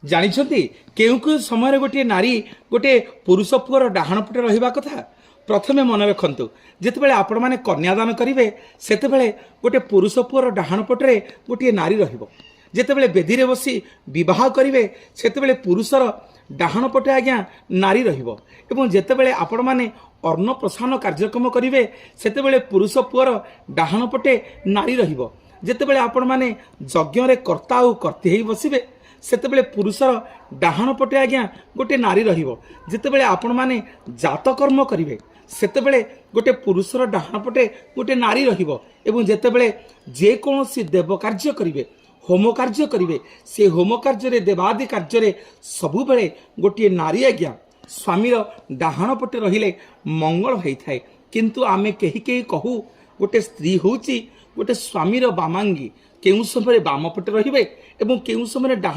ଜାଣିଛନ୍ତି କେଉଁ କେଉଁ ସମୟରେ ଗୋଟିଏ ନାରୀ ଗୋଟିଏ ପୁରୁଷ ପୁଅର ଡାହାଣ ପଟେ ରହିବା କଥା? ପ୍ରଥମେ ମନେ ରଖନ୍ତୁ, ଯେତେବେଳେ ଆପଣମାନେ କନ୍ୟାଦାନ କରିବେ ସେତେବେଳେ ଗୋଟିଏ ପୁରୁଷ ପୁଅର ଡାହାଣ ପଟରେ ଗୋଟିଏ ନାରୀ ରହିବ। ଯେତେବେଳେ ବେଦୀରେ ବସି ବିବାହ କରିବେ ସେତେବେଳେ ପୁରୁଷର ଡାହାଣ ପଟେ ଆଜ୍ଞା ନାରୀ ରହିବ। ଏବଂ ଯେତେବେଳେ ଆପଣମାନେ ଅନ୍ନପ୍ରସାନ କାର୍ଯ୍ୟକ୍ରମ କରିବେ ସେତେବେଳେ ପୁରୁଷ ପୁଅର ଡାହାଣ ପଟେ ନାରୀ ରହିବ। ଯେତେବେଳେ ଆପଣମାନେ ଯଜ୍ଞରେ କର୍ତ୍ତା ଆଉ କର୍ତ୍ତୀ ହେଇ ବସିବେ ସେତେବେଳେ ପୁରୁଷର ଡାହାଣ ପଟେ ଆଜ୍ଞା ଗୋଟିଏ ନାରୀ ରହିବ। ଯେତେବେଳେ ଆପଣମାନେ ଜାତକର୍ମ କରିବେ ସେତେବେଳେ ଗୋଟିଏ ପୁରୁଷର ଡାହାଣ ପଟେ ଗୋଟିଏ ନାରୀ ରହିବ। ଏବଂ ଯେତେବେଳେ ଯେକୌଣସି ଦେବ କାର୍ଯ୍ୟ କରିବେ, ହୋମ କାର୍ଯ୍ୟ କରିବେ, ସେ ହୋମ କାର୍ଯ୍ୟରେ ଦେବାଦି କାର୍ଯ୍ୟରେ ସବୁବେଳେ ଗୋଟିଏ ନାରୀ ଆଜ୍ଞା ସ୍ୱାମୀର ଡାହାଣ ପଟେ ରହିଲେ ମଙ୍ଗଳ ହୋଇଥାଏ। କିନ୍ତୁ ଆମେ କେହି କେହି କହୁ ଗୋଟେ ସ୍ତ୍ରୀ ହେଉଛି ଗୋଟେ ସ୍ୱାମୀର ବାମାଙ୍ଗୀ। କେଉଁ ସମୟରେ ବାମ ପଟେ ରହିବେ ଏବଂ କେଉଁ ସମୟରେ ଡାହାଣ